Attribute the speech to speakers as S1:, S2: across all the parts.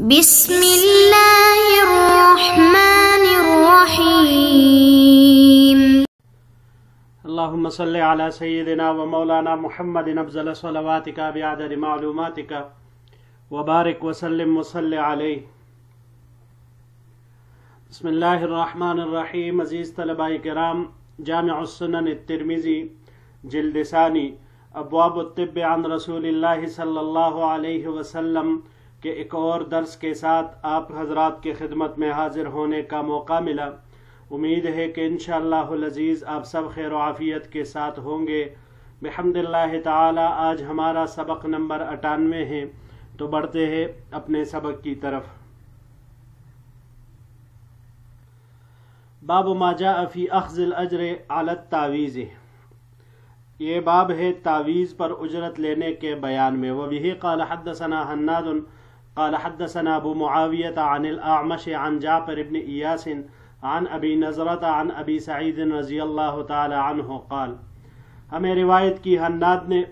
S1: بسم اللہ الرحمن الرحیم۔
S2: اللہم صلی علی سیدنا و مولانا محمد افضل صلواتک بعدد معلوماتک وبارک وسلم وصلی علیہ۔ بسم اللہ الرحمن الرحیم۔ عزیز طلباء کرام، جامع السنن الترمذی جلد ثانی، ابواب الطب عن رسول اللہ صلی اللہ علیہ وسلم کے ایک اور درس کے ساتھ آپ حضرات کے خدمت میں حاضر ہونے کا موقع ملا۔ امید ہے کہ انشاءاللہ العزیز آپ سب خیر و عافیت کے ساتھ ہوں گے بحمد اللہ تعالی۔ آج ہمارا سبق نمبر 98 ہے، تو بڑھتے ہیں اپنے سبق کی طرف۔ باب ما جاء فی اخذ الاجر علی التعویذ، یہ باب ہے تعویذ پر اجرت لینے کے بیان میں۔ وبہ قال حدثنا حناد قال حدثنا ابو معاویہ عن الاعمش عن جعفر بن ایاس عن ابی نضرۃ عن ابی سعید رضی اللہ تعالی عنہ قال، ہمیں روایت کی حناد نے،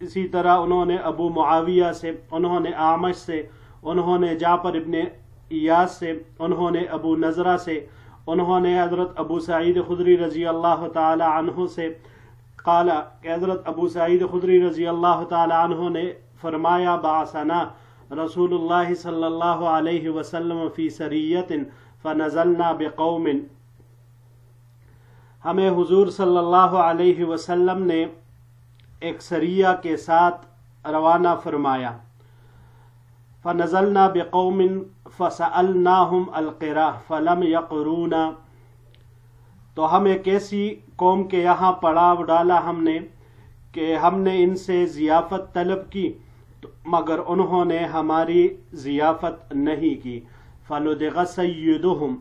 S2: اسی طرح انہوں نے ابو معاویہ سے، انہوں نے اعمش سے، انہوں نے جعفر بن ایاس سے، انہوں نے ابو نضرہ سے، انہوں نے حضرت ابو سعید خدری رضی اللہ تعالی عنہ سے قال کہ حضرت ابو سعید خدری رضی اللہ تعالی عنہ نے فرمایا، بعثنا رسول اللہ صلی اللہ علیہ وسلم فی سریۃ فنزلنا بقوم، ہمیں حضور صلی اللہ علیہ وسلم نے ایک سریہ کے ساتھ روانہ فرمایا۔ فنزلنا بقوم فسألناہم القراء فلم یقرونا، تو ہم ایک ایسی قوم کے یہاں پڑاؤ ڈالا ہم نے کہ ہم نے ان سے ضیافت طلب کی مگر انہوں نے ہماری ضیافت نہیں کی۔ فلدغ سیدہم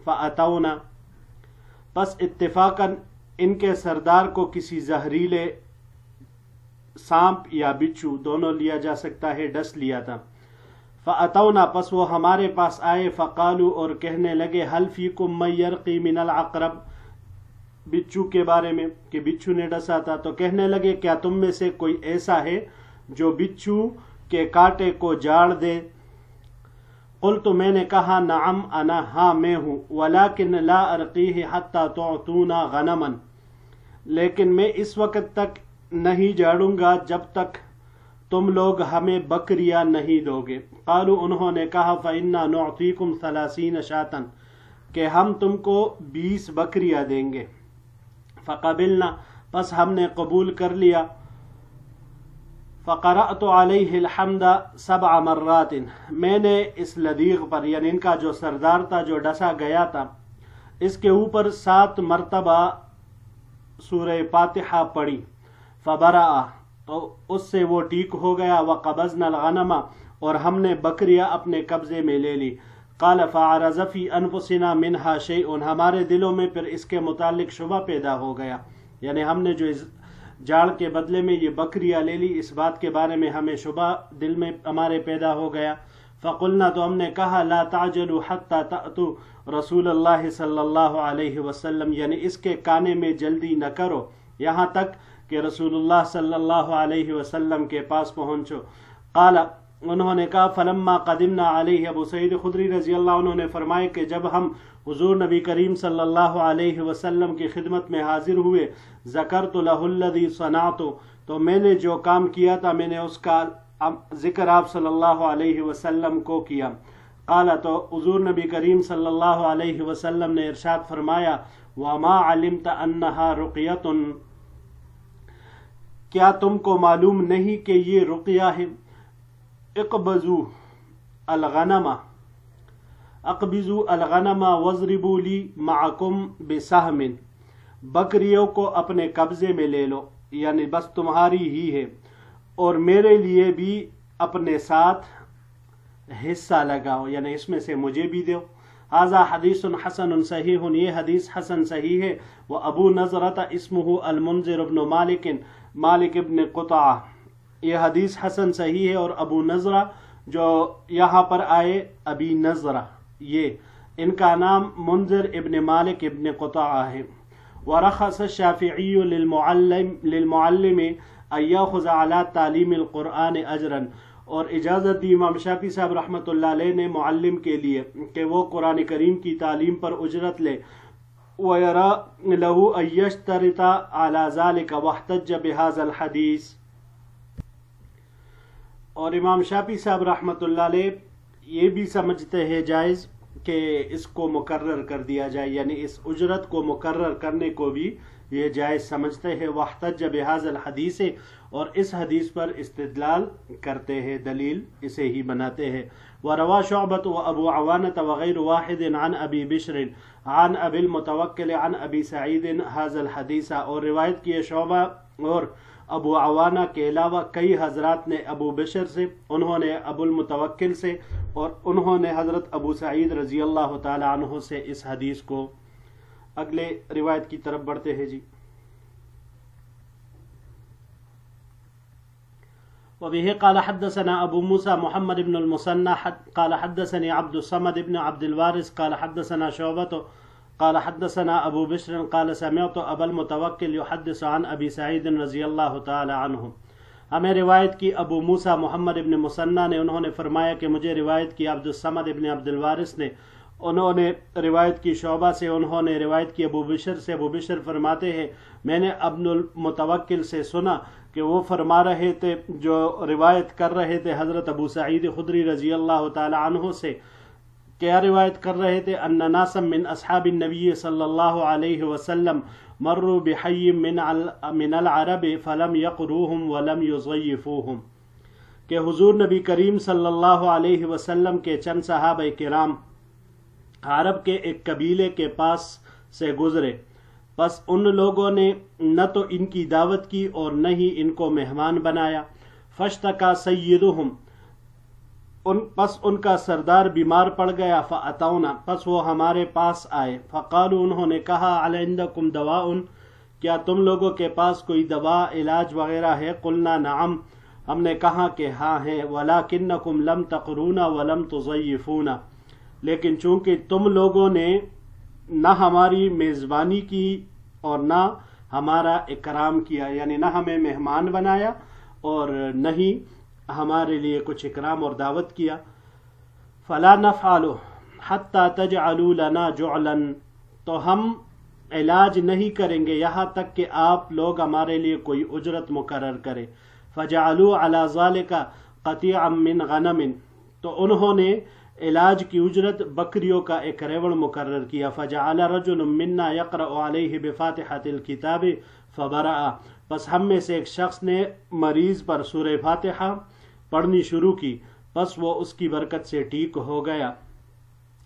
S2: فأتونا، پس اتفاقاً ان کے سردار کو کسی زہریلے سانپ یا بچھو، دونوں لیا جا سکتا ہے، ڈس لیا تھا۔ فأتونا، پس وہ ہمارے پاس آئے، فقالوا، اور کہنے لگے، حل فیکم من یرقی من العقرب، بچھو کے بارے میں کہ بچھو نے ڈسا تھا، تو کہنے لگے کیا تم میں سے کوئی ایسا ہے جو بچھو کے کاٹے کو جاڑ دے؟ قلت، میں نے کہا، نعم انا، ہاں میں ہوں، ولکن لا ارقیہ حتی تعطونا غنما، لیکن میں اس وقت تک نہیں جاڑوں گا جب تک تم لوگ ہمیں بکریاں نہیں دو گے۔ قالوا، انہوں نے کہا، فإنا نعطیکم 30 شاة، کہ ہم تم کو 20 بکریاں دیں گے۔ فقبلنا، پس ہم نے قبول کر لیا۔ فقرأت علیہ الحمد 7 مرات، میں نے اس لدیغ پر، یعنی ان کا جو سردار تھا جو ڈسا گیا تھا، اس کے اوپر 7 مرتبہ سورہ فاتحہ پڑھی۔ فبرأ، تو اس سے وہ ٹھیک ہو گیا۔ وقبضنا الغنم، اور ہم نے بکریاں اپنے قبضے میں لے لی۔ قال فعرض فی انفسنا منها شیء، ہمارے دلوں میں پھر اس کے متعلق شبہ پیدا ہو گیا، یعنی ہم نے جو جاڑ کے بدلے میں یہ بکریاں لے لی، اس بات کے بارے میں ہمیں شبہ دل میں ہمارے پیدا ہو گیا۔ فقلنا، تو ہم نے کہا، لا تعجلوا حتی تأتوا رسول اللہ صلی اللہ علیہ وسلم، یعنی اس کے کانے میں جلدی نہ کرو یہاں تک کہ رسول اللہ صلی اللہ علیہ وسلم کے پاس پہنچو۔ قال، انہوں نے کہا، فلما قدمنا علیہ، ابو سعید خدری رضی اللہ عنہ نے فرمائے کہ جب ہم حضور نبی کریم صلی اللہ علیہ وسلم کی خدمت میں حاضر ہوئے، ذکرت لہ الذی صنعت، تو میں نے جو کام کیا تھا میں نے اس کا ذکر آپ صلی اللہ علیہ وسلم کو کیا۔ قال، تو حضور نبی کریم صلی اللہ علیہ وسلم نے ارشاد فرمایا، وما علمت انہا رقیۃ، کیا تم کو معلوم نہیں کہ یہ رقیہ ہے؟ اقبضوا الغنم واضربوا لی معکم بسہم، بکریوں کو اپنے قبضے میں لے لو، یعنی بس تمہاری ہی ہے، اور میرے لیے بھی اپنے ساتھ حصہ لگاؤ، یعنی اس میں سے مجھے بھی دو۔ ھذا حدیث حسن صحیح، یہ حدیث حسن صحیح ہے۔ وابو نضرۃ اسمہ المنذر بن مالک ابن قطعہ، یہ حدیث حسن صحیح ہے، اور ابو نضرہ جو یہاں پر آئے، ابی نضرہ، یہ ان کا نام منذر ابن مالک ابن قطعہ ہے۔ ورخص الشافعی للمعلم ان یاخذ علی تعلیم القرآن اجرا، اور اجازت دی امام شافعی صاحب رحمۃ اللہ علیہ نے معلم کے لیے کہ وہ قرآن کریم کی تعلیم پر اجرت لے وَيَرَى لَهُ أَن يَشْتَرِطَ عَلَى ذَلِكَ وَاحْتَجَّ بِهَذَا الْحَدِيثِ۔ اور امام شافعی صاحب رحمۃ اللہ علیہ یہ بھی سمجھتے ہیں جائز کہ اس کو مقرر کر دیا جائے، یعنی اس اجرت کو مقرر کرنے کو بھی یہ جائز سمجھتے ہیں۔ وَاحْتَجَّ بِهَذَا الْحَدِيثِ، اور اس حدیث پر استدلال کرتے ہیں، دلیل اسے ہی بناتے ہیں۔ وَرَوَى شُعْبَةُ وَأَبُو عَوَانَةَ وَغَيْرُ وَاحِدٍ عَنْ أَبِي بِشْرٍ عَنْ أَبِي الْمُتَوَكِّلِ عَنْ أَبِي سَعِيدٍ هَذَا الْحَدِيثَ، اور روایت کی شعبہ اور ابو عوانہ کے علاوہ کئی حضرات نے ابو بشر سے، انہوں نے ابو المتوکل سے، اور انہوں نے حضرت ابو سعید رضی اللہ تعالی عنہ سے اس حدیث کو۔ اگلے روایت کی طرف بڑھتے ہیں جی۔ وبه قال حدثنا ابو موسى محمد بن المثنى قال حدثني عبد الصمد بن عبد الوارث قال حدثنا شعبة قال حدثنا ابو بشر قال سمعت ابا المتوکل يحدث عن ابي سعيد رضی اللہ تعالی عنہ۔ ہمیں روایت کی ابو موسیٰ محمد ابن مثنى نے، انہوں نے فرمایا کہ مجھے روایت کی عبد الصمد ابن عبد الوارث نے، انہوں نے روایت کی شعبہ سے، انہوں نے روایت کی ابو بشر سے۔ ابو بشر فرماتے ہیں میں نے ابن المتوکل سے سنا کہ وہ فرما رہے تھے، جو روایت کر رہے تھے حضرت ابو سعید خدری رضی اللہ تعالی عنہ سے، کیا روایت کر رہے تھے؟ ان ناسا من اصحاب النبی صلی اللہ علیہ وسلم مروا بحی من العرب فلم یقروہم ولم یضیفوہم، کہ حضور نبی کریم صلی اللہ علیہ وسلم کے چند صحابہ کرام عرب کے ایک قبیلے کے پاس سے گزرے، بس ان لوگوں نے نہ تو ان کی دعوت کی اور نہ ہی ان کو مہمان بنایا۔ فاشتکا سیدہم، پس ان کا سردار بیمار پڑ گیا۔ فاتونا، پس وہ ہمارے پاس آئے۔ فقالوا، انہوں نے کہا، علی عندکم دواء، کیا تم لوگوں کے پاس کوئی دوا علاج وغیرہ ہے؟ قلنا نعم، ہم نے کہا کہ ہاں ہے۔ ولکنکم لم تقرونا ولم تضیفونا، لیکن چونکہ تم لوگوں نے نہ ہماری میزبانی کی اور نہ ہمارا اکرام کیا، یعنی نہ ہمیں مہمان بنایا اور نہ ہی ہمارے لیے کچھ اکرام اور دعوت کیا۔ فلا نفعل حتی تجعلوا لنا جعلا، تو ہم علاج نہیں کریں گے یہاں تک کہ آپ لوگ ہمارے لیے کوئی اجرت مقرر کرے۔ فجعلوا علی ذلک قطیعا من غنم، تو انہوں نے علاج کی اجرت بکریوں کا ایک ریوڑ مقرر کیا۔ فجعل رجل منا یقرأ علیہ بفاتحۃ الکتاب فبرأ، پس ہم میں سے ایک شخص نے مریض پر سورہ فاتحہ پڑھنی شروع کی، پس وہ اس کی برکت سے ٹھیک ہو گیا۔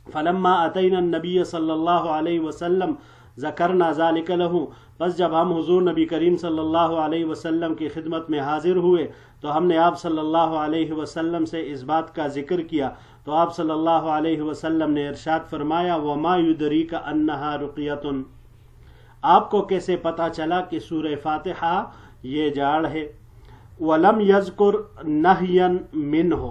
S2: فلما اتینا النبی صلی اللہ علیہ وسلم ذکرنا ذلک لہ، بس جب ہم حضور نبی کریم صلی اللہ علیہ وسلم کی خدمت میں حاضر ہوئے تو ہم نے آپ صلی اللہ علیہ وسلم سے اس بات کا ذکر کیا، تو آپ صلی اللہ علیہ وسلم نے ارشاد فرمایا، وما یدریک انہا رقیۃ، آپ کو کیسے پتہ چلا کہ سورہ فاتحہ یہ جاڑ ہے؟ ولم یذکر نہیا منہ،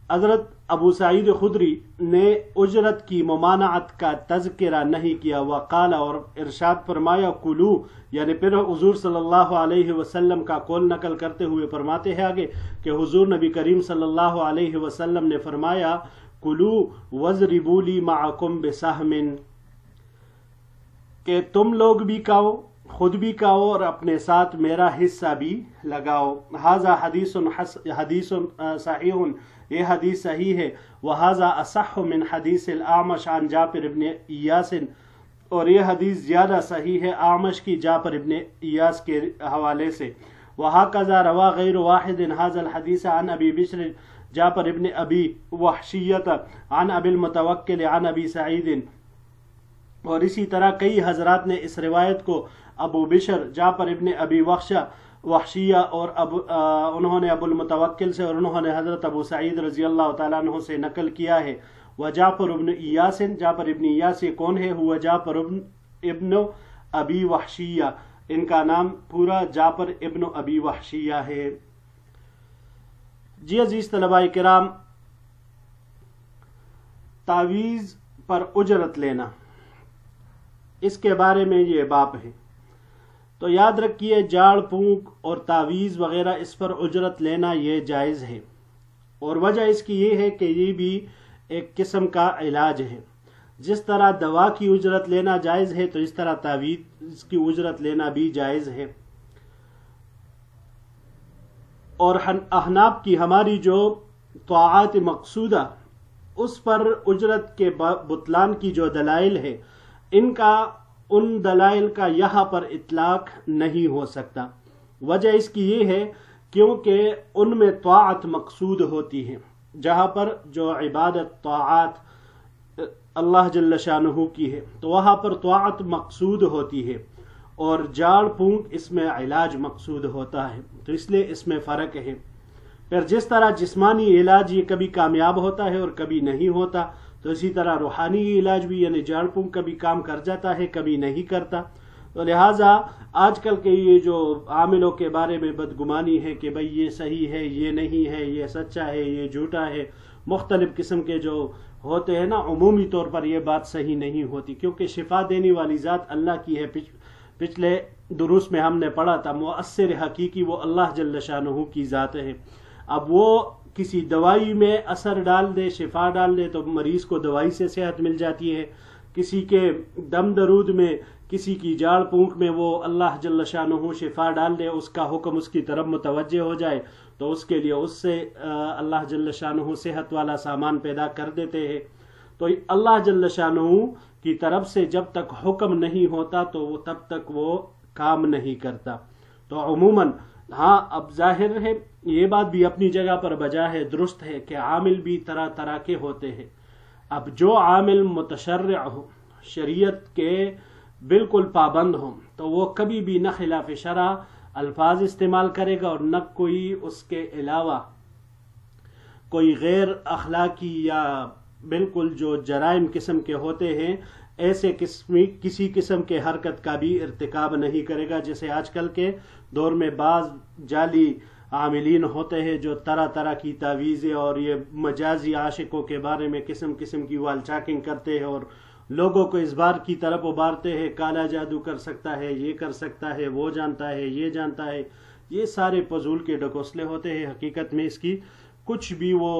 S2: حضرت ابو سعید خدری نے اجرت کی ممانعت کا تذکرہ نہیں کیا۔ وقال، اور ارشاد فرمایا، کلو، یعنی پھر حضور صلی اللہ علیہ وسلم کا قول نقل کرتے ہوئے فرماتے ہیں آگے کہ حضور نبی کریم صلی اللہ علیہ وسلم نے فرمایا، کلو وضربوا لی معکم بسہم، کہ تم لوگ بھی کھاؤ، خود بھی کھاؤ اور اپنے ساتھ میرا حصہ بھی لگاؤ۔ ھذا حدیث صحیح، یہ حدیث صحیح ہے۔ وھذا اصح من حدیث الاعمش عن جابر بن ایاس، اور یہ حدیث زیادہ صحیح ہے اعمش کی جابر ابن ایاس کے حوالے سے۔ وھکذا روا غیر واحد ھذا الحدیث عن ابی بشر جابر ابن ابی وحشیۃ عن ابی المتوکل عن ابی سعید، اور اسی طرح کئی حضرات نے اس روایت کو ابو بشر جعفر ابن ابی وحشیہ اور انہوں نے ابو المتوکل سے اور انہوں نے حضرت ابو سعید رضی اللہ تعالیٰ عنہ سے نقل کیا ہے۔ وجعفر ابن ایاس، جعفر ابن ایاس کون ہے؟ ہوا جعفر ابن ابی وحشیہ، ان کا نام پورا جعفر ابن ابی وحشیہ ہے۔ جی عزیز طلباء کرام، تعویذ پر اجرت لینا، اس کے بارے میں یہ باب ہے۔ تو یاد رکھیے جاڑ پونک اور تعویذ وغیرہ اس پر اجرت لینا یہ جائز ہے، اور وجہ اس کی یہ ہے کہ یہ بھی ایک قسم کا علاج ہے۔ جس طرح دوا کی اجرت لینا جائز ہے تو اس طرح تعویذ کی اجرت لینا بھی جائز ہے۔ اور احناف کی ہماری جو طاعات مقصودہ اس پر اجرت کے بطلان کی جو دلائل ہے، ان دلائل کا یہاں پر اطلاق نہیں ہو سکتا۔ وجہ اس کی یہ ہے کیونکہ ان میں طاعت مقصود ہوتی ہے، جہاں پر جو عبادت طاعات اللہ جل شانہ کی ہے تو وہاں پر طاعت مقصود ہوتی ہے، اور جاڑ پونک اس میں علاج مقصود ہوتا ہے، تو اس لیے اس میں فرق ہے۔ پھر جس طرح جسمانی علاج یہ کبھی کامیاب ہوتا ہے اور کبھی نہیں ہوتا، تو اسی طرح روحانی علاج بھی یعنی جاڑ پونک کبھی کام کر جاتا ہے کبھی نہیں کرتا۔ تو لہٰذا آج کل کے یہ جو عاملوں کے بارے میں بدگمانی ہے کہ بھئی یہ صحیح ہے، یہ نہیں ہے، یہ سچا ہے، یہ جھوٹا ہے، مختلف قسم کے جو ہوتے ہیں نا، عمومی طور پر یہ بات صحیح نہیں ہوتی، کیونکہ شفا دینے والی ذات اللہ کی ہے۔ پچھلے دروس میں ہم نے پڑھا تھا مؤثر حقیقی وہ اللہ جل شانہ کی ذات ہے۔ اب وہ کسی دوائی میں اثر ڈال دے، شفا ڈال دے، تو مریض کو دوائی سے صحت مل جاتی ہے۔ کسی کے دم درود میں، کسی کی جاڑ پونک میں وہ اللہ جل شانہ شفا ڈال دے، اس کا حکم اس کی طرف متوجہ ہو جائے تو اس کے لیے اس سے اللہ جل شانہ صحت والا سامان پیدا کر دیتے ہیں۔ تو اللہ جل شانہ کی طرف سے جب تک حکم نہیں ہوتا تو وہ تب تک وہ کام نہیں کرتا۔ تو عموماً ہاں، اب ظاہر ہے یہ بات بھی اپنی جگہ پر بجا ہے، درست ہے کہ عامل بھی طرح طرح کے ہوتے ہیں۔ اب جو عامل متشرع ہو، شریعت کے بالکل پابند ہوں، تو وہ کبھی بھی نہ خلاف شرع الفاظ استعمال کرے گا اور نہ کوئی اس کے علاوہ کوئی غیر اخلاقی یا بالکل جو جرائم قسم کے ہوتے ہیں ایسے کسی قسم کے حرکت کا بھی ارتکاب نہیں کرے گا، جیسے آج کل کے دور میں بعض جعلی عاملین ہوتے ہیں جو طرح طرح کی تعویذیں اور یہ مجازی عاشقوں کے بارے میں قسم قسم کی وال چاکنگ کرتے ہیں اور لوگوں کو اس بار کی طرف ابھارتے ہیں، کالا جادو کر سکتا ہے، یہ کر سکتا ہے، وہ جانتا ہے، یہ جانتا ہے۔ یہ سارے فضول کے ڈکوسلے ہوتے ہیں، حقیقت میں اس کی کچھ بھی وہ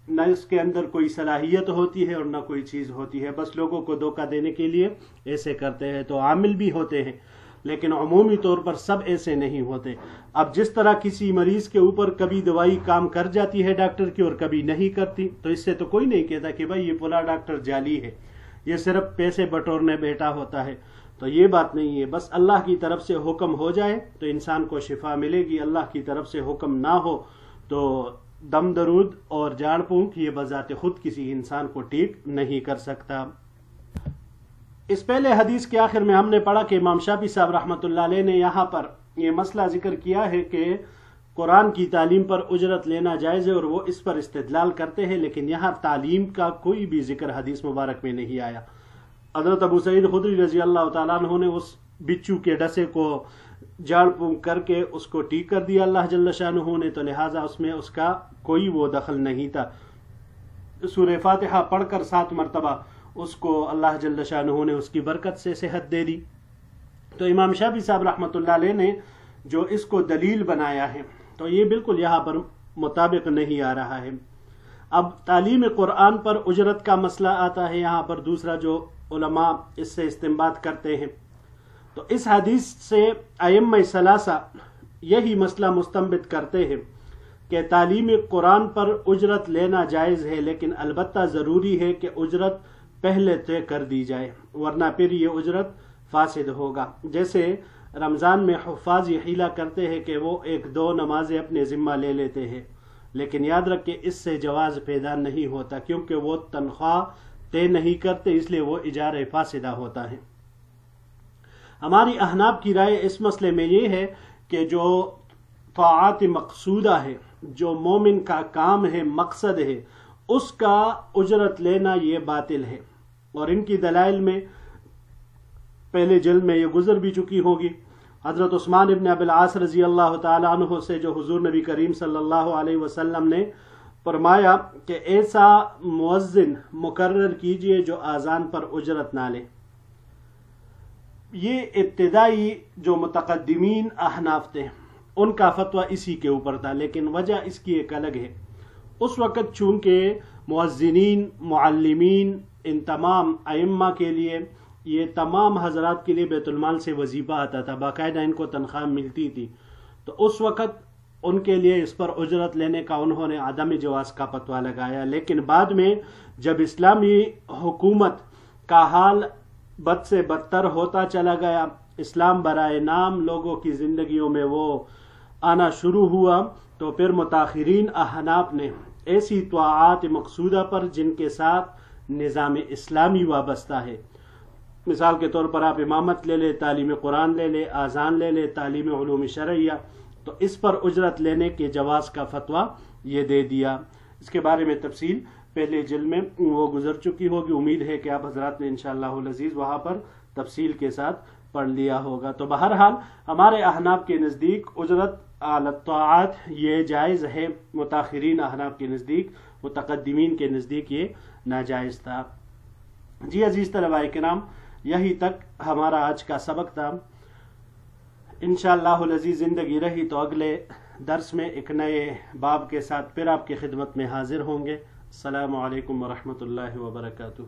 S2: نہ اس کے اندر کوئی صلاحیت ہوتی ہے اور نہ کوئی چیز ہوتی ہے، بس لوگوں کو دھوکہ دینے کے لیے ایسے کرتے ہیں۔ تو عامل بھی ہوتے ہیں لیکن عمومی طور پر سب ایسے نہیں ہوتے۔ اب جس طرح کسی مریض کے اوپر کبھی دوائی کام کر جاتی ہے ڈاکٹر کی اور کبھی نہیں کرتی، تو اس سے تو کوئی نہیں کہتا کہ بھائی یہ فلاں ڈاکٹر جعلی ہے، یہ صرف پیسے بٹورنے بیٹھا ہوتا ہے۔ تو یہ بات نہیں ہے، بس اللہ کی طرف سے حکم ہو جائے تو انسان کو شفا ملے گی، اللہ کی طرف سے حکم نہ ہو تو دم درود اور جاڑ پونک یہ بذات خود کسی انسان کو ٹھیک نہیں کر سکتا۔ اس پہلے حدیث کے آخر میں ہم نے پڑھا کہ امام شافعی صاحب رحمۃ اللہ علیہ نے یہاں پر یہ مسئلہ ذکر کیا ہے کہ قرآن کی تعلیم پر اجرت لینا جائز ہے اور وہ اس پر استدلال کرتے ہیں، لیکن یہاں تعلیم کا کوئی بھی ذکر حدیث مبارک میں نہیں آیا۔ حضرت ابو سعید خدری رضی اللہ تعالیٰ عنہ نے اس بچھو کے ڈسے کو جاڑ پونک کر کے اس کو ٹھیک کر دیا اللہ جل شانہ نے، تو لہٰذا اس میں اس کا کوئی وہ دخل نہیں تھا۔ سورہ فاتحہ پڑھ کر 7 مرتبہ اس کو اللہ جل شانہ نے اس کی برکت سے صحت دے دی۔ تو امام شافعی صاحب رحمۃ اللہ علیہ نے جو اس کو دلیل بنایا ہے تو یہ بالکل یہاں پر مطابق نہیں آ رہا ہے۔ اب تعلیم قرآن پر اجرت کا مسئلہ آتا ہے یہاں پر دوسرا جو علماء اس سے استنباط کرتے ہیں، تو اس حدیث سے ائمہ ثلاثہ یہی مسئلہ مستنبط کرتے ہیں کہ تعلیم قرآن پر اجرت لینا جائز ہے، لیکن البتہ ضروری ہے کہ اجرت پہلے طے کر دی جائے، ورنہ پھر یہ اجرت فاسد ہوگا۔ جیسے رمضان میں حفاظ یہ حیلہ کرتے ہیں کہ وہ 1-2 نمازیں اپنے ذمہ لے لیتے ہیں، لیکن یاد رکھ کہ اس سے جواز پیدا نہیں ہوتا، کیونکہ وہ تنخواہ طے نہیں کرتے، اس لیے وہ اجارہ فاسدہ ہوتا ہے۔ ہماری احناف کی رائے اس مسئلے میں یہ ہے کہ جو طاعات مقصودہ ہے، جو مومن کا کام ہے، مقصد ہے، اس کا اجرت لینا یہ باطل ہے، اور ان کی دلائل میں پہلے جلد میں یہ گزر بھی چکی ہوگی۔ حضرت عثمان ابن ابی العاص رضی اللہ تعالیٰ عنہ سے جو حضور نبی کریم صلی اللہ علیہ وسلم نے فرمایا کہ ایسا مؤذن مقرر کیجئے جو اذان پر اجرت نہ لے۔ یہ ابتدائی جو متقدمین احناف تھے ان کا فتویٰ اسی کے اوپر تھا، لیکن وجہ اس کی ایک الگ ہے۔ اس وقت چونکہ مؤذنین، معلمین، ان تمام ائمہ کے لیے، یہ تمام حضرات کے لیے بیت المال سے وظیفہ آتا تھا، باقاعدہ ان کو تنخواہ ملتی تھی، تو اس وقت ان کے لیے اس پر اجرت لینے کا انہوں نے عدم جواز کا فتویٰ لگایا۔ لیکن بعد میں جب اسلامی حکومت کا حال بد سے بدتر ہوتا چلا گیا، اسلام برائے نام لوگوں کی زندگیوں میں وہ آنا شروع ہوا، تو پھر متاخرین احناف نے ایسی طاعات مقصودہ پر جن کے ساتھ نظام اسلامی وابستہ ہے، مثال کے طور پر آپ امامت لے لے، تعلیم قرآن لے لے، اذان لے لے، تعلیم علوم شرعیہ، تو اس پر اجرت لینے کے جواز کا فتویٰ یہ دے دیا۔ اس کے بارے میں تفصیل پہلے جلد میں وہ گزر چکی ہوگی، امید ہے کہ آپ حضرات نے انشاءاللہ العزیز وہاں پر تفصیل کے ساتھ پڑھ لیا ہوگا۔ تو بہرحال ہمارے احناف کے نزدیک اجرت علی الطاعات یہ جائز ہے، متاخرین احناف کے نزدیک، متقدمین کے نزدیک یہ ناجائز تھا۔ جی عزیز طلباء کرام، یہی تک ہمارا آج کا سبق تھا۔ انشاءاللہ العزیز زندگی رہی تو اگلے درس میں ایک نئے باب کے ساتھ پھر آپ کی خدمت میں حاضر ہوں گے۔ السلام علیکم ورحمۃ اللہ وبرکاتہ۔